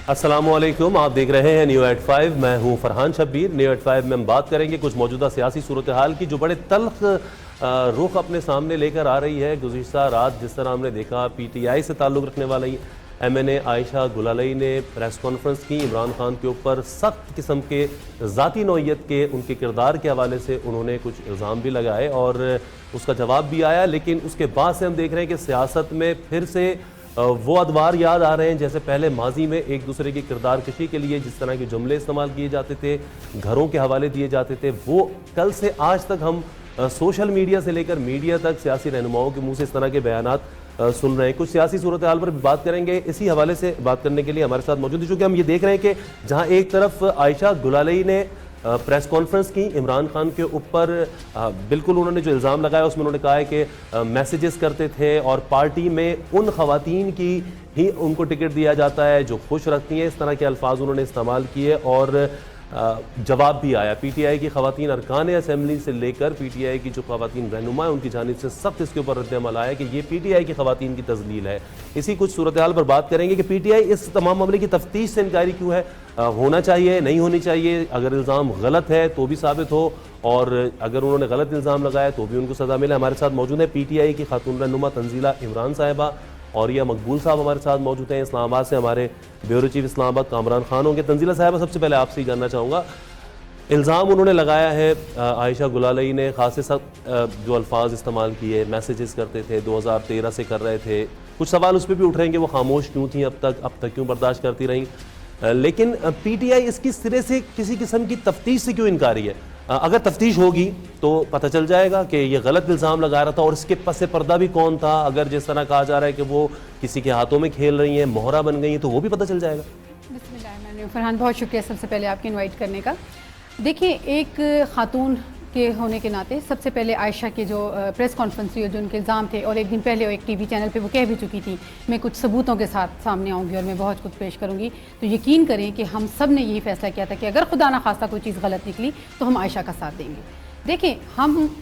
अस्सलामुअलैकुम, आप देख रहे हैं न्यू एट 5। मैं हूं फरहान शब्बीर। न्यू एट 5 में हम बात करेंगे कुछ मौजूदा सियासी सूरत हाल की, जो बड़े तल्ख रुख अपने सामने लेकर आ रही है। गुज़िश्ता रात जिस तरह हमने देखा, PTI से ताल्लुक़ रखने वाली MNA आयशा गुलालई ने प्रेस कॉन्फ्रेंस की। इमरान खान के ऊपर सख्त किस्म के ज़ाती नौइयत के उनके किरदार के हवाले से उन्होंने कुछ इल्ज़ाम भी लगाए और उसका जवाब भी आया। लेकिन उसके बाद से हम देख रहे हैं कि सियासत में फिर से वो अदवार याद आ रहे हैं जैसे पहले माजी में एक दूसरे की किरदार कशी के लिए जिस तरह के जुमले इस्तेमाल किए जाते थे, घरों के हवाले दिए जाते थे, वो कल से आज तक हम सोशल मीडिया से लेकर मीडिया तक सियासी रहनुमाओं के मुंह से इस तरह के बयानात सुन रहे हैं। कुछ सियासी सूरत हाल पर बात करेंगे। इसी हवाले से बात करने के लिए हमारे साथ मौजूद है, चूँकि हम ये देख रहे हैं कि जहाँ एक तरफ आयशा गुलालई ने प्रेस कॉन्फ्रेंस की इमरान खान के ऊपर, बिल्कुल उन्होंने जो इल्ज़ाम लगाया उसमें उन्होंने कहा है कि मैसेजेस करते थे और पार्टी में उन ख़वातीन की ही उनको टिकट दिया जाता है जो खुश रखती हैं। इस तरह के अल्फाज उन्होंने इस्तेमाल किए और जवाब भी आया। PTI की ख़वातीन अरकान असम्बली से लेकर PTI की जो ख़वातीन रहनुमा है उनकी जानिब से सख्त इसके ऊपर रद्द-ए-अमल आया कि ये PTI की ख़वातीन की तज़लील है। इसी कुछ सूरत हाल पर बात करेंगे कि PTI इस तमाम मामले की तफ्तीश से इनकारी क्यों है, होना चाहिए नहीं होनी चाहिए, अगर इल्ज़ाम गलत है तो भी साबित हो और अगर उन्होंने गलत इल्ज़ाम लगाया तो भी उनको सज़ा मिले। हमारे साथ मौजूद है PTI की खातून रहनुमा तंजीला इमरान साहिबा और यह मकबूल साहब हमारे साथ मौजूद हैं। इस्लामाबाद से हमारे ब्यूरो चीफ इस्लामाबाद कामरान खान होंगे। तंजीला साहिबा, सबसे पहले आपसे ही जानना चाहूँगा, इल्ज़ाम उन्होंने लगाया है आयशा गुलालई ने खासे सख्त जो अल्फाज इस्तेमाल किए, मैसेजेस करते थे, 2013 से कर रहे थे। कुछ सवाल उस पर भी उठ रहे हैं कि वो खामोश क्यों थी अब तक क्यों बर्दाश्त करती रहीं, लेकिन PTI इसकी सिरे से किसी किस्म की तफ्तीश से क्यों इनकारी है? अगर तफ्तीश होगी तो पता चल जाएगा कि ये गलत इल्ज़ाम लगा रहा था और इसके पस पर्दा भी कौन था। अगर जिस तरह कहा जा रहा है कि वो किसी के हाथों में खेल रही हैं, मोहरा बन गई हैं, तो वो भी पता चल जाएगा। बिस्मिल्लाह फरहान, बहुत शुक्रिया सबसे पहले आपके इनवाइट करने का। देखिए, एक खातून के होने के नाते सबसे पहले आयशा के जो प्रेस कॉन्फ्रेंस हुई, जो उनके इल्ज़ाम थे, और एक दिन पहले एक TV चैनल पे वो कह भी चुकी थी मैं कुछ सबूतों के साथ सामने आऊँगी और मैं बहुत कुछ पेश करूँगी। तो यकीन करें कि हम सब ने यही फैसला किया था कि अगर खुदा ना खास्ता कोई चीज़ गलत निकली तो हम आयशा का साथ देंगे। देखें,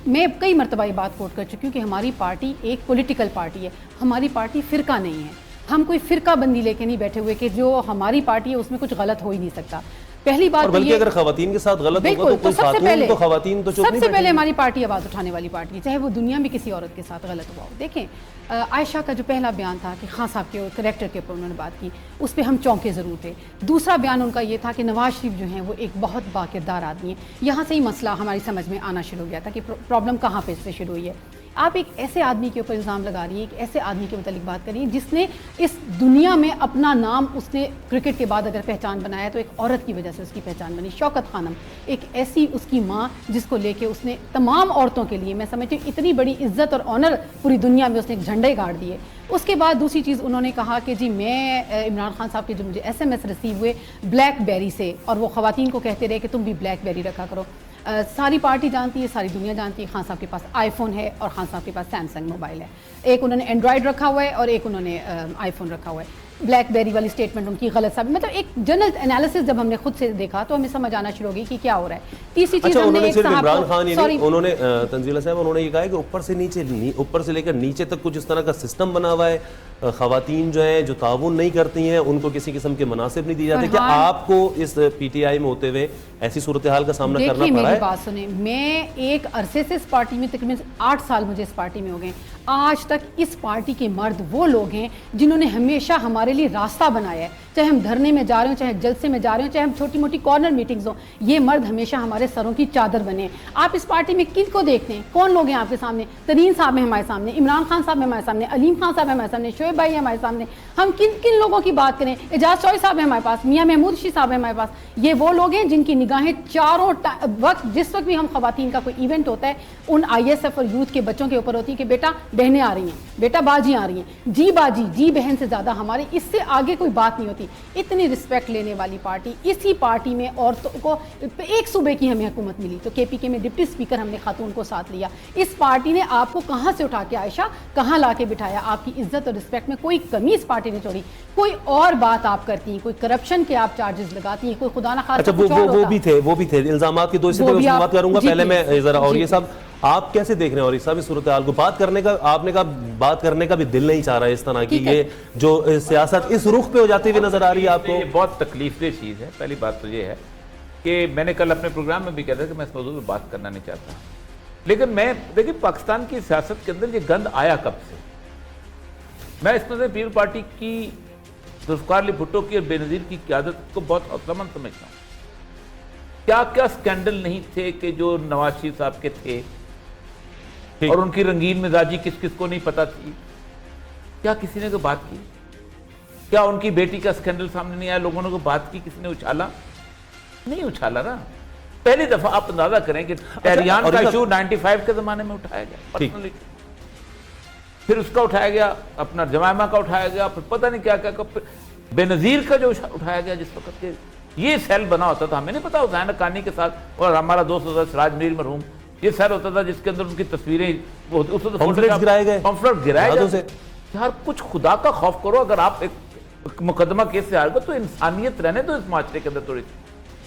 मैं कई मरतबा ये बात कोट कर चुकी हूँ कि हमारी पार्टी एक पॉलिटिकल पार्टी है, हमारी पार्टी फ़िरका नहीं है। हम कोई फ़िरका बंदी लेके नहीं बैठे हुए कि जो हमारी पार्टी है उसमें कुछ गलत हो ही नहीं सकता। पहली बात, बल्कि अगर खवातीन के साथ गलत होगा तो कोई खातून तो खवातीन तो चुप नहीं बैठेगी। सबसे पहले हमारी पार्टी आवाज़ उठाने वाली पार्टी है, चाहे वो दुनिया में किसी औरत के साथ गलत हुआ हो। देखें, आयशा का जो पहला बयान था कि खान साहब के करैक्टर के ऊपर उन्होंने बात की, उस पर हम चौंके ज़रूर थे। दूसरा बयान उनका ये था कि नवाज शरीफ जो हैं वो एक बहुत बाकिरदार आदमी है। यहाँ से ही मसला हमारी समझ में आना शुरू हो गया था कि प्रॉब्लम कहाँ पे से शुरू हुई है। आप एक ऐसे आदमी के ऊपर इल्ज़ाम लगा रही हैं, एक ऐसे आदमी के मतलब बात करिए जिसने इस दुनिया में अपना नाम, उसने क्रिकेट के बाद अगर पहचान बनाया तो एक औरत की वजह से उसकी पहचान बनी। शौकत खानम, एक ऐसी उसकी माँ जिसको लेके उसने तमाम औरतों के लिए, मैं समझती हूँ, इतनी बड़ी इज्जत और ऑनर पूरी दुनिया में उसने एक झंडे गाड़ दिए। उसके बाद दूसरी चीज़ उन्होंने कहा कि जी मैं इमरान खान साहब के जो मुझे SMS रिसीव हुए ब्लैकबेरी से, और वो ख़वातीन को कहते रहे कि तुम भी ब्लैकबेरी रखा करो। सारी पार्टी जानती है, सारी दुनिया जानती है, खान साहब के पास iPhone है और खान साहब के पास सैमसंग मोबाइल है। एक उन्होंने एंड्रॉयड रखा हुआ है और एक उन्होंने iPhone रखा हुआ है। ब्लैकबेरी वाली स्टेटमेंट उनकी गलत साबित, मतलब एक जनरल एनालिसिस जब हमने खुद से देखा तो हमें समझ आना शुरू हो गई कि क्या हो रहा है। तीसरी चीज़, उन्होंने तंजीला साहब उन्होंने ये कहा कि ऊपर से लेकर नीचे तक कुछ इस तरह का सिस्टम बना हुआ है, खवातीन जो है जो ताउन नहीं करती हैं उनको किसी किस्म के मुनासिब नहीं दिए जाते। क्या आपको इस PTI में होते हुए ऐसी सूरत हाल का सामना करना पड़ा है? मेरी बात सुने, मैं एक अरसे से इस पार्टी में, तकरीबन 8 साल मुझे इस पार्टी में हो गए। आज तक इस पार्टी के मर्द वो लोग हैं जिन्होंने हमेशा हमारे लिए रास्ता बनाया है, चाहे हम धरने में जा रहे हो, चाहे जलसे में जा रहे हो, चाहे हम छोटी मोटी कॉर्नर मीटिंग्स हो, ये मर्द हमेशा हमारे सरों की चादर बने। आप इस पार्टी में किन को देखते हैं, कौन लोग हैं आपके सामने? तरीन साहब है हमारे सामने, इमरान खान साहब है हमारे सामने, अलीम खान साहब है हमारे सामने, शोएब भाई है हमारे सामने। हम किन किन लोगों की बात करें? एजाज चौधरी साहब है हमारे पास, मियाँ महमूद शी साहब है हमारे पास। ये वो लोग हैं जिनकी निगाहें चारों वक्त, जिस वक्त भी हम खवातीन का कोई इवेंट होता है, उन ISF और यूथ के बच्चों के ऊपर होती है कि बेटा बहनें आ रही हैं, बेटा बाजी आ रही हैं, जी बाजी जी बहन से ज़्यादा हमारी इससे आगे कोई बात नहीं होती। इतनी रिस्पेक्ट लेने वाली पार्टी, इसी पार्टी में औरतों को एक सूबे की हमें हुकूमत मिली तो KPK में डिप्टी स्पीकर हमने खातून को साथ लिया। इस पार्टी ने आपको कहाँ से उठा के आयशा कहाँ ला के बिठाया? आपकी इज्जत और रिस्पेक्ट में कोई कमी इस पार्टी ने छोड़ी। कोई और बात आप करती हैं, कोई करप्शन के आप चार्जेस लगाती हैं, कोई खुदा ना खास्ता वो भी थे इल्जामात की। दो इससे बात करूंगा, पहले मैं जरा और ये सब आप कैसे देख रहे हैं और साहब इस सूरत हाल को? बात करने का आपने कहा, बात करने का भी दिल नहीं चाह रहा है इस तरह की, ये जो सियासत इस रुख पे हो जाती हुई नजर आ रही है आपको? ये बहुत तकलीफदेह चीज़ है। पहली बात तो ये है कि मैंने कल अपने प्रोग्राम में भी कहा था कि मैं इस मौजूद में बात करना नहीं चाहता, लेकिन मैं देखिए पाकिस्तान की सियासत के अंदर ये गंद आया कब से? मैं इसमें से पीपल पार्टी की, जुल्फ़िकार अली भुट्टो की और बेनज़ीर की क़यादत को बहुत अक्लमंद समझता हूँ। क्या क्या स्कैंडल नहीं थे कि जो नवाज शरीफ साहब के थे, और उनकी रंगीन मिजाजी किस किस को नहीं पता थी? क्या किसी ने कोई बात की? क्या उनकी बेटी का स्कैंडल सामने नहीं आया? लोगों ने कोई बात की? किसी ने उछाला? नहीं उछाला ना। पहली दफा आप अंदाजा करें कि टेहरियान का इशू 95 के जमाने में उठाया गया पर्सनली, फिर उसका उठाया गया, अपना जमायमा का उठाया गया, फिर पता नहीं क्या क्या, बेनजीर का जो उठाया गया जिस वक्त के ये सेल बना होता था, हमें नहीं पता हुसैन हक्कानी के साथ और हमारा दोस्त होता सिराज मीर मरहूम, ये सेल होता था जिसके अंदर उनकी तस्वीरें गिराए गए, पम्फलेट गिराए गए। यार कुछ खुदा का खौफ करो। अगर आप एक मुकदमा केस से हार गए तो इंसानियत रहने दो इस माशरे के अंदर थोड़ी।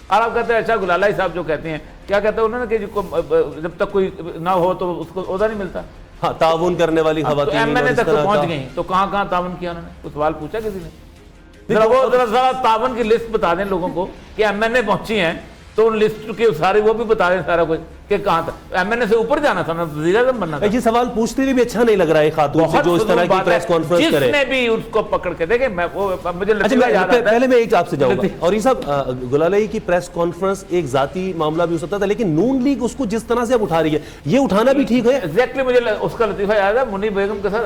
और आप कहते हैं अच्छा गुलालाई साहब जो कहते हैं, क्या कहते हैं उन्होंने कि जब तक कोई ना हो तो उसको ओहदा नहीं मिलता। हाँ, ताउन करने वाली खवातीन एमएनए तक तो पहुंच गई, तो कहाँ कहाँ ताउन किया उन्होंने? तो सवाल पूछा किसी ने? जरा ताउन की लिस्ट बता दें लोगों को कि एमएनए पहुंची हैं, तो उन लिस्ट के सारे वो भी बता दें सारा कुछ कि कहाँ था। एमएनए से ऊपर जाना था ना, वज़ीर आज़म बनना था। ये सवाल पूछते हुए भी अच्छा नहीं लग रहा है खातून से जो इस तरह की प्रेस कॉन्फ्रेंस करे। जिसने भी उसको पकड़ के देखे, मैं वो मुझे पहले मैं एक आपसे जाऊंगा और ये सब गुलालाई की प्रेस कॉन्फ्रेंस एक जाती मामला भी हो सकता था, लेकिन नून लीग उसको जिस तरह से अब उठा रही है, ये उठाना भी ठीक है। एग्जैक्टली मुझे उसका लतीफा याद है, मुन्नी बेगम के साथ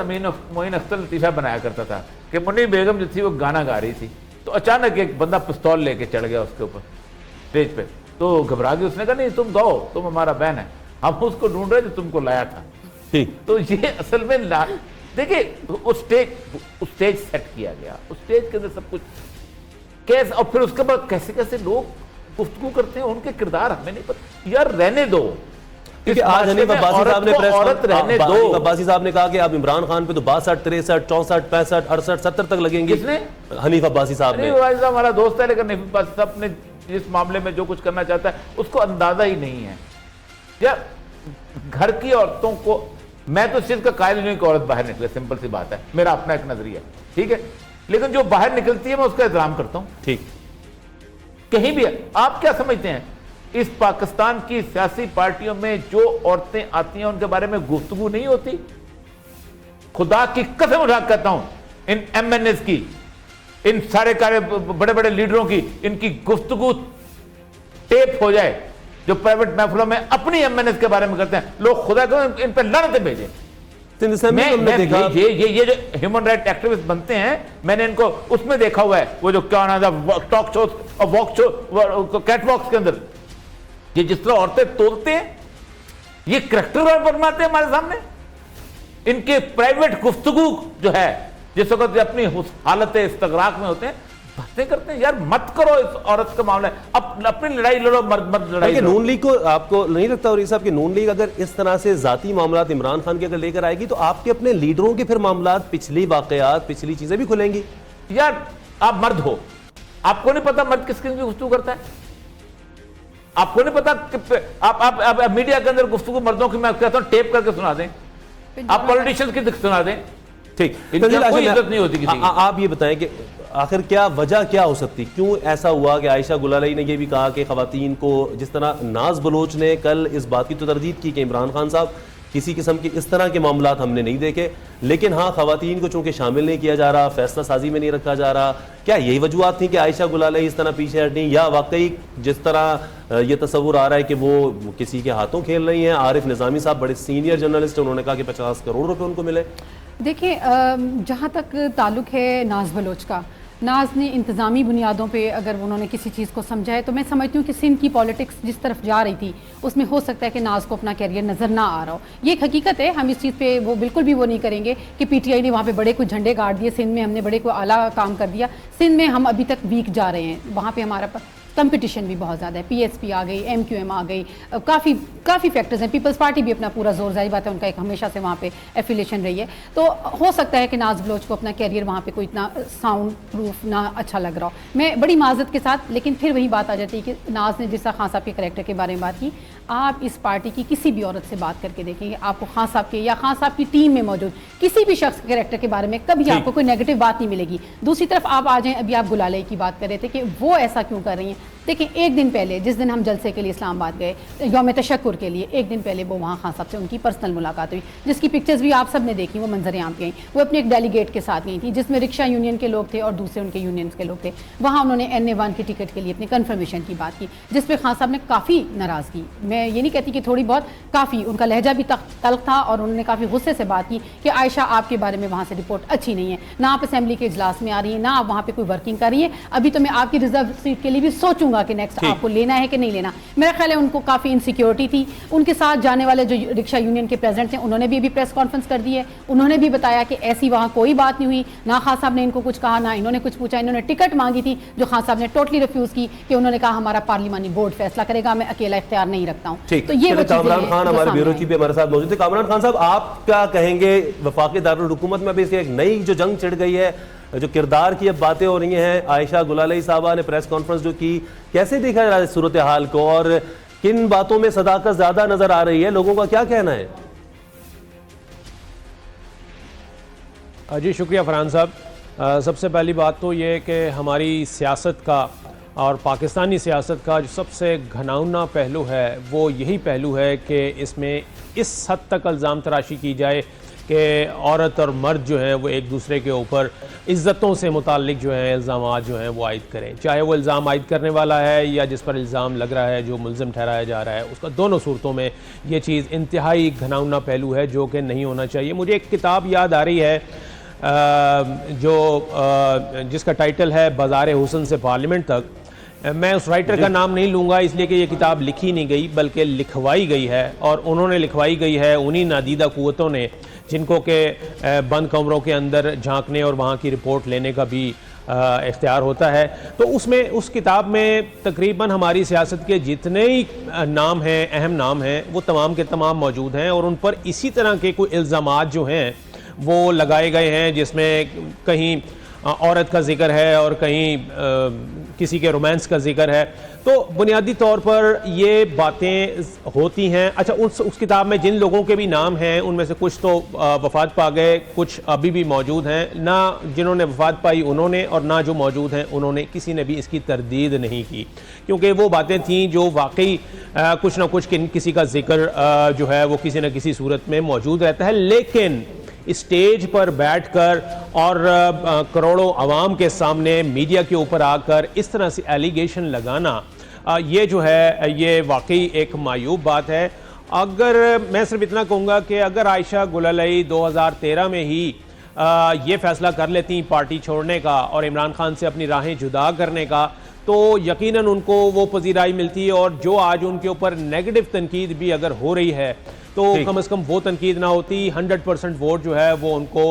मोइन अख्तर लतीफा बनाया करता था कि मुन्नी बेगम जो थी वो गाना गा रही थी, तो अचानक एक बंदा पिस्तौल लेके चढ़ गया उसके ऊपर स्टेज पे, तो घबरा गई। उसने कहा नहीं तुम गाओ, तुम हमारा बहन है, हम उसको ढूंढ रहे जो तुमको लाया था। ठीक, तो ये असल में देखिए उस स्टेज सेट किया गया, उस स्टेज के अंदर सब कुछ कैसे, और फिर उसके बाद कैसे कैसे लोग गुफ्तगू करते हैं, उनके किरदार हमें नहीं पता। यार रहने दो, क्योंकि आज हनीफ अब्बासी साहब ने प्रेस अब्बासी साहब ने कहा कि आप इमरान खान पे तो 62, 63, 64, 65, 68, 70 तक लगेंगे। किसने? हनीफ अब्बासी साहब ने। हमारा दोस्त है, लेकिन हनीफ अब्बासी साहब ने जिस मामले में जो कुछ करना चाहता है उसको अंदाजा ही नहीं है। यार घर की औरतों को, मैं तो इस चीज का कायल नहीं कि औरत बाहर निकले, सिंपल सी बात है, मेरा अपना एक नजरिया, ठीक है, लेकिन जो बाहर निकलती है मैं उसका एहतराम करता हूं। ठीक, कहीं भी है। आप क्या समझते हैं इस पाकिस्तान की सियासी पार्टियों में जो औरतें आती हैं उनके बारे में गुफ्तगू नहीं होती? खुदा की कसम उठा कहता हूं, इन एमएनएस की, इन सारे बड़े बड़े लीडरों की, इनकी गुफ्तगू टेप हो जाए जो प्राइवेट महफिलों में अपनी एमएनएस के बारे में करते हैं, लोग खुदा को इन पर लानतें भेजें। ये जो ह्यूमन राइट एक्टिविस्ट बनते हैं, मैंने इनको उसमें देखा हुआ है, वो जो क्या नाम था टॉक शो और वॉक शो, कैट वॉक्स के अंदर ये जिस तरह औरतें तोलते हैं, ये करैक्टर बनवाते हैं हमारे सामने। इनके प्राइवेट गुफ्तगू जो है, जिस वक्त अपनी हालत इस्तगराक में होते हैं, बातें करते हैं। यार मत करो इस औरत का मामला है, अपनी लड़ाई लड़ो, मर्द लड़ाई लड़ो। नून लीग को आपको नहीं लगता और ये साहब कि नून लीग अगर इस तरह से जाती मामलात इमरान खान के अगर लेकर आएगी तो आपके अपने लीडरों के फिर मामलात, पिछली वाकयात, पिछली चीजें भी खुलेंगी? यार आप मर्द हो, आपको नहीं पता मर्द किस किस की गुफ्तगू करता है? आपको नहीं पता कि आप मीडिया के अंदर गुफ्तगू मर्दों की, मैं कहता हूं टेप करके सुना दें, आप पॉलिटिशियंस की सुना दें, ठीक, कोई इज्जत नहीं होती किसी की। आप ये बताएं कि आखिर क्या वजह क्या हो सकती, क्यों ऐसा हुआ कि आयशा गुलालाई ने ये भी कहा कि खवातीन को, जिस तरह नाज बलोच ने कल इस बात की तो तरदीद की कि इमरान खान साहब किसी किस्म के इस तरह के मामलात हमने नहीं देखे, लेकिन हाँ खवातीन को चूंकि शामिल नहीं किया जा रहा, फैसला साजी में नहीं रखा जा रहा, क्या यही वजूहत थी कि आयशा गुलालाई इस तरह पीछे हटी, या वाकई जिस तरह ये तस्वुर आ रहा है कि वो किसी के हाथों खेल रही हैं? आरिफ निज़ामी साहब बड़े सीनियर जर्नलिस्ट हैं, उन्होंने कहा कि 50 करोड़ रुपए उनको मिले। देखिए जहाँ तक ताल्लुक है नाज बलोच का, नाज ने इंतज़ामी बुनियादों पे अगर उन्होंने किसी चीज़ को समझा है तो मैं समझती हूँ कि सिंध की पॉलिटिक्स जिस तरफ जा रही थी उसमें हो सकता है कि नाज को अपना कैरियर नज़र ना आ रहा हो। ये एक हकीकत है, हम इस चीज़ पे वो बिल्कुल भी वो नहीं करेंगे कि पीटीआई ने वहाँ पे बड़े कुछ झंडे गाड़ दिए, सिंध में हमने बड़े कोई आला काम कर दिया। सिंध में हम अभी तक वीक जा रहे हैं, वहाँ पर हमारा कंपटीशन भी बहुत ज़्यादा है, पीएसपी आ गई, एमक्यूएम आ गई, काफ़ी फैक्टर्स हैं, पीपल्स पार्टी भी अपना पूरा जोर, जाहिर बात है उनका एक हमेशा से वहाँ पे एफिलेशन रही है, तो हो सकता है कि नाज बलोच को अपना कैरियर वहाँ पे कोई इतना साउंड प्रूफ ना अच्छा लग रहा हो। मैं बड़ी माजरत के साथ, लेकिन फिर वही बात आ जाती है कि नाज ने जिस खान साहब के करैक्टर के बारे में बात की, आप इस पार्टी की किसी भी औरत से बात करके देखेंगे, आपको खान साहब के या खान साहब की टीम में मौजूद किसी भी शख्स के कैरेक्टर के बारे में कभी आपको कोई नेगेटिव बात नहीं मिलेगी। दूसरी तरफ आप आ जाएं, अभी आप गुलाले की बात कर रहे थे कि वो ऐसा क्यों कर रही हैं। देखिए, एक दिन पहले जिस दिन हम जलसे के लिए इस्लामाबाद गए, यौम तशक्कुर के लिए, एक दिन पहले वो वहाँ खान साहब से उनकी पर्सनल मुलाकात हुई, जिसकी पिक्चर्स भी आप सब ने देखी, वो मंजर आम पे आई। वो अपने एक डेलीगेट के साथ गई थी, जिसमें रिक्शा यूनियन के लोग थे और दूसरे उनके यूनियन के लोग थे। वहाँ उन्होंने NA1 की टिकट के लिए अपनी कन्फर्मेशन की बात की, जिसपे खान साहब ने काफ़ी नाराज़गी, मैं ये नहीं कहती कि थोड़ी बहुत, काफ़ी, उनका लहजा भी तल्ख था और उन्होंने काफ़ी गुस्से से बात की कि आयशा आपके बारे में वहाँ से रिपोर्ट अच्छी नहीं है, ना आप असेंबली के इजलास में आ रही है, ना आप वहाँ पे कोई वर्किंग कर रही है, अभी तो मैं आपकी रिजर्व सीट के लिए भी सोचूंगा कि नेक्स्ट आपको लेना है कि नहीं लेना। मेरा ख्याल है उनको काफ़ी इनसिक्योरिटी थी। उनके साथ जाने वाले जो रिक्शा यूनियन के प्रेसिडेंट थे, उन्होंने भी अभी प्रेस कॉन्फ्रेंस कर दी है, उन्होंने भी बताया कि ऐसी वहाँ कोई बात नहीं हुई, ना खान साहब ने इनको कुछ कहा, ना इन्होंने कुछ पूछा। इन्होंने टिकट मांगी थी जो खान साहब ने टोटली रिफ्यूज़ की, कि उन्होंने कहा हमारा पार्लिमानी बोर्ड फैसला करेगा, मैं अकेला इख्तियार नहीं रखता हूँ। तो ये कामरान खान हमारे ब्यूरो चीफ हमारे साथ मौजूद है। कामरान खान साहब, आप क्या कहेंगे, वफाकी दारुल हुकूमत में अभी एक नई जो जंग छिड़ गई है, जो किरदार की अब बातें हो रही हैं, आयशा गुलाली साहबा ने प्रेस कॉन्फ्रेंस जो की, कैसे देखा जा सूरत हाल को और किन बातों में सदाकत ज्यादा नजर आ रही है, लोगों का क्या कहना है? जी शुक्रिया फरहान साहब। सबसे पहली बात तो ये कि हमारी सियासत का और पाकिस्तानी सियासत का जो सबसे घिनौना पहलू है वो यही पहलू है कि इसमें इस हद तक इल्ज़ाम तराशी की जाए कि औरत और मर्द जो हैं वो एक दूसरे के ऊपर इज़्ज़तों से मुताल्लिक जो हैं इल्ज़ामात जो हैं वो आयद करें, चाहे वो इल्ज़ाम आयद करने वाला है या जिस पर इल्ज़ाम लग रहा है, जो मुल्ज़िम ठहराया जा रहा है, उसका दोनों सूरतों में ये चीज़ इंतहाई घिनौना पहलू है जो कि नहीं होना चाहिए। मुझे एक किताब याद आ रही है जिसका टाइटल है बाज़ार हुस्न से पार्लियामेंट तक। मैं उस राइटर का नाम नहीं लूँगा इसलिए कि ये किताब लिखी नहीं गई बल्कि लिखवाई गई है, और उन्होंने लिखवाई गई है उन्हीं नादीदा क़ुव्वतों ने जिनको के बंद कमरों के अंदर झांकने और वहाँ की रिपोर्ट लेने का भी इख्तियार होता है। तो उसमें उस किताब में तकरीबन हमारी सियासत के जितने ही नाम हैं, अहम नाम हैं, वो तमाम के तमाम मौजूद हैं और उन पर इसी तरह के कोई इल्ज़ामात जो हैं वो लगाए गए हैं, जिसमें कहीं औरत का जिक्र है और कहीं किसी के रोमांस का जिक्र है। तो बुनियादी तौर पर ये बातें होती हैं। अच्छा, उस किताब में जिन लोगों के भी नाम हैं उनमें से कुछ तो वफात पा गए, कुछ अभी भी मौजूद हैं, ना जिन्होंने वफात पाई उन्होंने और ना जो मौजूद हैं उन्होंने किसी ने भी इसकी तरदीद नहीं की, क्योंकि वो बातें थीं जो वाकई कुछ ना कुछ किसी का जिक्र जो है वो किसी न किसी सूरत में मौजूद रहता है। लेकिन स्टेज पर बैठकर और करोड़ों आवाम के सामने मीडिया के ऊपर आकर इस तरह से एलिगेशन लगाना, ये जो है ये वाकई एक मायूब बात है। अगर मैं सिर्फ इतना कहूँगा कि अगर आयशा गुलाली 2013 में ही ये फ़ैसला कर लेती पार्टी छोड़ने का और इमरान खान से अपनी राहें जुदा करने का, तो यकीनन उनको वो पजीराई मिलती है, और जो आज उनके ऊपर नेगेटिव तनकीद भी अगर हो रही है तो कम से कम वो तनकीद ना होती, 100% वोट जो है वो उनको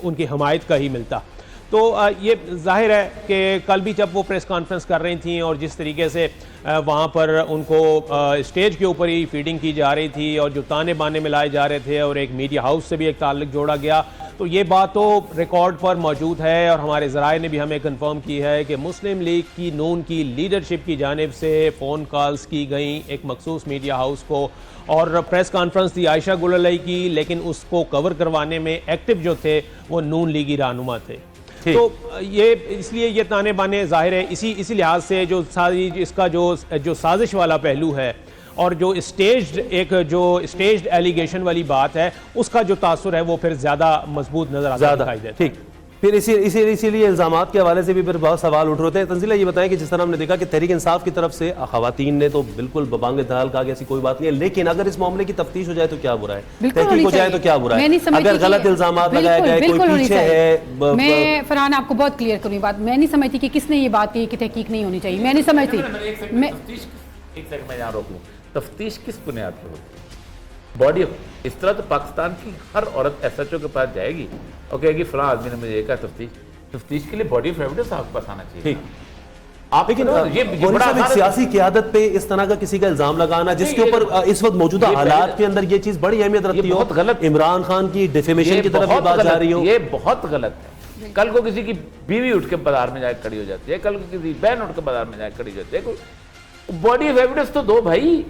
उनकी हमायत का ही मिलता। तो ये जाहिर है कि कल भी जब वो प्रेस कॉन्फ्रेंस कर रही थी और जिस तरीके से वहाँ पर उनको स्टेज के ऊपर ही फीडिंग की जा रही थी और जो ताने बाने मिलाए जा रहे थे और एक मीडिया हाउस से भी एक ताल्लुक जोड़ा गया, तो ये बात तो रिकॉर्ड पर मौजूद है और हमारे ज़राए ने भी हमें कंफर्म की है कि मुस्लिम लीग की नून की लीडरशिप की जानिब से फ़ोन कॉल्स की गई एक मखसूस मीडिया हाउस को, और प्रेस कॉन्फ्रेंस थी आयशा गुलाली की, लेकिन उसको कवर करवाने में एक्टिव जो थे वो नून लीगी रहनुमा थे। तो ये इसलिए ये ताने बाने जाहिर है इसी लिहाज से जो इसका जो साजिश वाला पहलू है और जो स्टेज्ड एलिगेशन वाली बात है उसका जो तासुर है वो फिर ज़्यादा मजबूत नजर आता दिखाई देता है। ठीक, फिर इसीलिए इल्ज़ामात के हवाले से भी फिर बहुत सवाल उठ रहे हैं। तंजीला ये बताएं कि जिस तरह हमने देखा कि तहरीक इंसाफ की तरफ से खवातीन ने तो बिल्कुल बबांग दाल कहा कि ऐसी कोई बात नहीं है, लेकिन अगर इस मामले की तफ्तीश हो जाए तो क्या बुरा है, तहकीक हो जाए तो क्या बुरा है, अगर गलत इल्ज़ामात लगाए जाए, कोई पीछे है। मैं फरहान आपको बहुत क्लियर करूँ बात, मैं नहीं समझती कि किसने ये बात कही कि तहकीक नहीं होनी चाहिए, मैं नहीं समझती। एक सेकंड मैं यहाँ रोक लूँ, तफ्तीश किस बुनियाद पर होती है? बॉडी इस तरह तो पाकिस्तान की हर औरत SHO के पास जाएगी और कहेगी फलां आदमी ने मुझे ये कहा, तफ्तीश के लिए बॉडी ऑफ एविडेंस आपके पास आना चाहिए। ठीक, आप लेकिन ये गौरी बड़ा साहब, एक आसान है। सियासी क़यादत पे इस तरह का किसी का इल्जाम लगाना जिसके नहीं, ऊपर इस वक्त मौजूदा ये हालात पहले- के अंदर ये चीज बड़ी अहमियत रखती बहुत हो, गलत- इमरान खान की डिफेमेशन ये की तरफ भी बहुत बात जा गलत- रही हो। ये बहुत गलत है। कल को किसी की बीवी उठ के बाजार में जाकर खड़ी हो जाती है, कल को किसी बहन उठ के बाजार में जाकर खड़ी हो जाती है, बॉडी ऑफ एविडेंस तो दो भाई,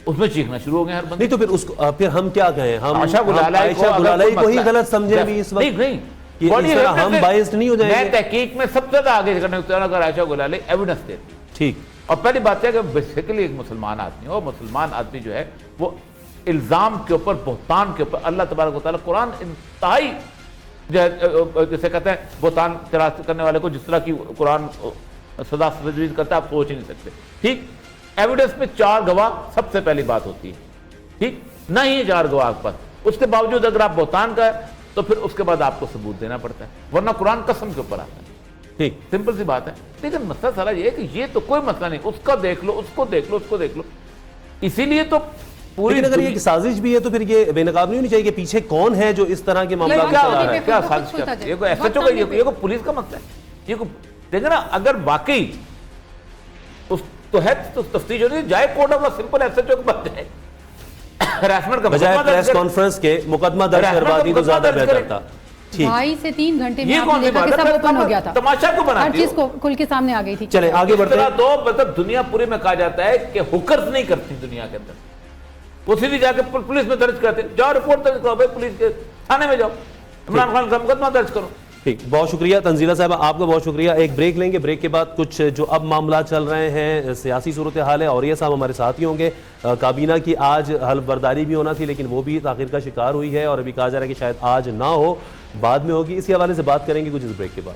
उसमें चीखना शुरू हो गए हर बंदे। नहीं तो फिर उसको फिर हम क्या कहें, हम आशा गुलालाई को आयशा अगर गुलालाई कोई को ही मसला- गलत समझे भी इस वक्त नहीं कि Body इस तरह evidence हम है। बायस्ड नहीं हो मैं जाएंगे। तहकीक में सबसे ज्यादा आगे करने को तैयार हूं अगर आयशा गुलाली एविडेंस देती है। ठीक, और पहली बात है कि बेसिकली एक मुसलमान आदमी हो, मुसलमान आदमी जो है वो इल्जाम के ऊपर, बोहतान के ऊपर, अल्लाह तबारक व तआला कुरान इंतहाई जो है, जैसे कहते हैं बोहतान तलाश करने वाले को जिस तरह की कुरान सदा तजवीज़ करता है आप सोच ही नहीं सकते। ठीक, एविडेंस में 4 गवाह सबसे पहली बात होती है। ठीक, नहीं है 4 गवाह के पास, उसके बावजूद अगर आप बोहतान का है तो फिर उसके बाद आपको सबूत देना पड़ता है, वरना कुरान कसम के ऊपर आता है। ठीक, सिंपल सी बात है। लेकिन मसला सारा ये है कि ये तो कोई मसला नहीं, उसका देख लो, उसको देख लो, उसको देख लो। इसीलिए तो पूरी लेकिन अगर ये साजिश भी है तो फिर ये बेनकाब नहीं होनी चाहिए कि पीछे कौन है जो इस तरह के मामला लेकिन चला क्या रहा होता है। है, क्या खुद साजिश खुलता क्या? जाए। ये कोई एसएचओ का, ये कोई पुलिस का मसला है, ये कोई देखो ना, अगर वाकई उस तो है तो तफ्तीश होनी जाए, कोर्ट अपना सिंपल एसएचओ के पास जाए, हरासमेंट का बजाय मुकदमा दर्ज प्रेस करे। कॉन्फ्रेंस के मुकदमा दर्ज हरासमेंट का करवाती तो मुकदमा ज्यादा दर्ज बेहतर करे। था। ठीक, 2.5 से 3 घंटे में ये आपने कौन सी देखा बात कि है? सब ओपन हो गया था, तमाशा क्यों हर बनाती चीज हो? को खुल के सामने आ गई थी। चलें आगे इस बढ़ते तरह हैं। दो मतलब दुनिया पूरी में कहा जाता है कि हुकर्स नहीं करती दुनिया के अंदर, वो सीधी जाके पुलिस में दर्ज करते, जाओ रिपोर्ट दर्ज करो भाई, पुलिस के थाने में जाओ, इमरान खान का मुकदमा दर्ज करो। ठीक, बहुत शुक्रिया तंजीला साहब, आपका बहुत शुक्रिया। एक ब्रेक लेंगे, ब्रेक के बाद कुछ जो अब मामला चल रहे हैं, सियासी सूरत हाल है, और ये साहब हमारे साथ ही होंगे। काबीना की आज हल्फ बर्दारी भी होना थी लेकिन वो भी ताखिर का शिकार हुई है और अभी कहा जा रहा है कि शायद आज ना हो, बाद में होगी। इसी हवाले से बात करेंगे कुछ इस ब्रेक के बाद।